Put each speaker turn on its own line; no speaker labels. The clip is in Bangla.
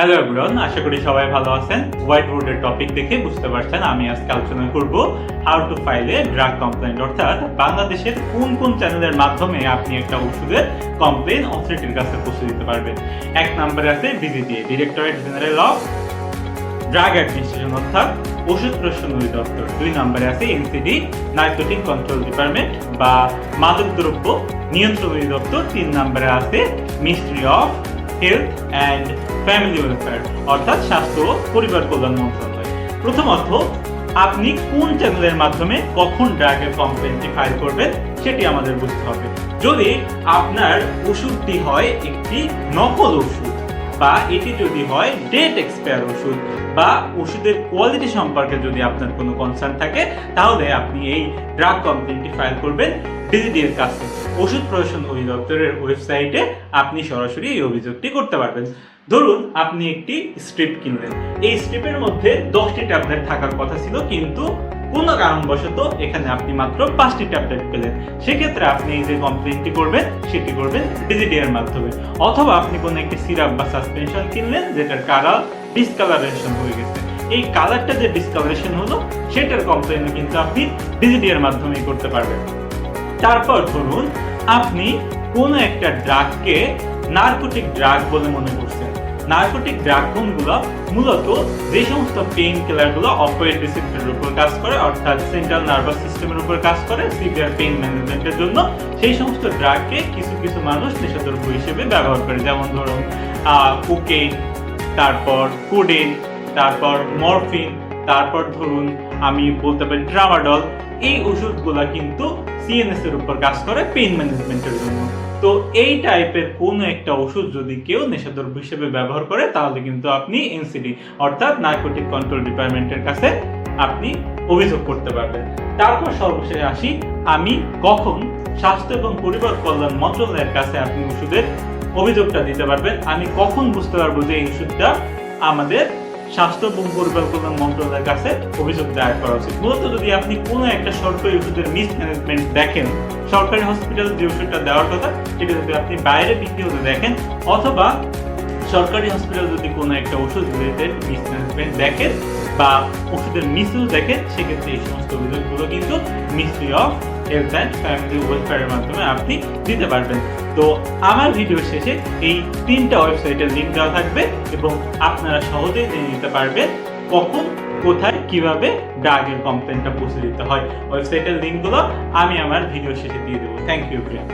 হ্যালো এভরিওয়ান, আশা করি সবাই ভালো আছেন। হোয়াইট বোর্ডের টপিক দেখে বুঝতে পারছেন আমি আজকে আলোচনা করব how to file a drug complaint, অর্থাৎ বাংলাদেশের কোন কোন চ্যানেলের মাধ্যমে আপনি একটা ওষুধের কমপ্লেইন অথরিটির কাছে পৌঁছে দিতে পারবেন। এক নম্বরে আছে DGDA, directorate general of drug administration, অর্থাৎ ওষুধ প্রশাসন অধিদপ্তর। দুই নম্বরে আছে এনসিডি, নার্কোটিক কন্ট্রোল ডিপার্টমেন্ট বা মাদক দ্রব্য নিয়ন্ত্রণ অধিদপ্তর। তিন নম্বরে আছে ministry of health and family welfare, অর্থাৎ স্বাস্থ্য ও পরিবার কল্যাণ মন্ত্রণালয়। প্রথমত, আপনি কোন চ্যানেলের মাধ্যমে কখন ড্রাগের কমপ্লেইনটি ফাইল করবেন সেটি আমাদের বুঝতে হবে। যদি আপনার ওষুধটি হয় একটি নকল ওষুধ, বা এটি যদি হয় ডেট এক্সপায়ার ওষুধ, বা ওষুধের কোয়ালিটি সম্পর্কে যদি আপনার কোনো কনসার্ন থাকে, তাহলে আপনি এই ড্রাগ কমপ্লেইনটি ফাইল করবেন ডিজিডি এর কাছে। ওষুধ প্রশাসন অধিদপ্তরের ওয়েবসাইটে আপনি সরাসরি এই অভিযোগটি করতে পারবেন। ধরুন আপনি একটি স্ট্রিপ কিনলেন, এই স্ট্রিপের মধ্যে 10টি ট্যাবলেট থাকার কথা ছিল, কিন্তু কোনো কারণবশত এখানে আপনি মাত্র 5টি ট্যাবলেট পেলেন। সেক্ষেত্রে আপনি এই যে কমপ্লেইনটি করবেন সেটি করবেন ডিজিডি এর মাধ্যমে। অথবা আপনি কোনো একটি সিরাপ বা সাসপেনশন কিনলেন যেটার কালার ডিসকালারেশন হয়ে গেছে, এই কালারটা যে ডিসকালারেশন হলো সেটার কমপ্লেইনও কিন্তু আপনি ডিজিডি এর মাধ্যমেই করতে পারবেন। তারপর ধরুন আপনি কোনো একটা ড্রাগকে নার্কোটিক ড্রাগ বলে মনে করছেন। নার্কোটিক ড্রাগ কোনগুলো? মূলত যে সমস্ত পেইন কিলারগুলো অপয়েড রিসেপ্টরের উপর কাজ করে, অর্থাৎ সেন্ট্রাল নার্ভাস সিস্টেমের উপর কাজ করে সিভিয়ার পেইন ম্যানেজমেন্টের জন্য, সেই সমস্ত ড্রাগকে কিছু কিছু মানুষ নেশাদ্রব্য হিসেবে ব্যবহার করে। যেমন ধরুন কোকেইন, তারপর কোডেন, তারপর মরফিন, তারপর ধরুন আমি বলতে পারি ট্রামাডল। এই ওষুধগুলা কিন্তু সিএনএস এর উপর কাজ করে পেইন ম্যানেজমেন্টের জন্য। তো এই টাইপের কোনো একটা ওষুধ যদি কেউ নেশাদ্রব্য হিসেবে ব্যবহার করে, তাহলে কিন্তু আপনি এনসিডি অর্থাৎ নার্কোটিক কন্ট্রোল ডিপার্টমেন্টের কাছে আপনি অভিযোগ করতে পারবেন। তারপর সর্বশেষে আসি, আমি কখন স্বাস্থ্য এবং পরিবার কল্যাণ মন্ত্রণালয়ের কাছে আপনি ওষুধের অভিযোগটা দিতে পারবেন। আমি কখন বুঝতে পারবো যে এই ওষুধটা আমাদের স্বাস্থ্য এবং পরিবার কল্যাণ মন্ত্রণালয়ের কাছে অভিযোগ দায়ের করা উচিত। মূলত যদি আপনি কোনো একটা সরকারি ওষুধের মিসম্যানেজমেন্ট দেখেন, সরকারি হসপিটালে যে ওষুধটা দেওয়ার কথা সেটা যদি আপনি বাইরে বিক্রি হতে দেখেন, অথবা সরকারি হসপিটালে যদি কোনো একটা ওষুধ রিলেটেড মিসম্যানেজমেন্ট দেখেন বা ওষুধের মিসইউজ দেখেন, সেক্ষেত্রে এই সমস্ত অভিযোগগুলো কিন্তু ministry of health and family ওয়েলফেয়ারের মাধ্যমে আপনি দিতে পারবেন। তো আমার ভিডিও শেষে এই 3টা ওয়েবসাইটের লিঙ্ক দেওয়া থাকবে এবং আপনারা সহজেই জেনে নিতে পারবেন কখন, কোথায়, কিভাবে ড্রাগের কমপ্লেইনটা পৌঁছে দিতে হয়। ওয়েবসাইটের লিঙ্কগুলো আমি আমার ভিডিও শেষে দিয়ে দেবো। Thank you friend.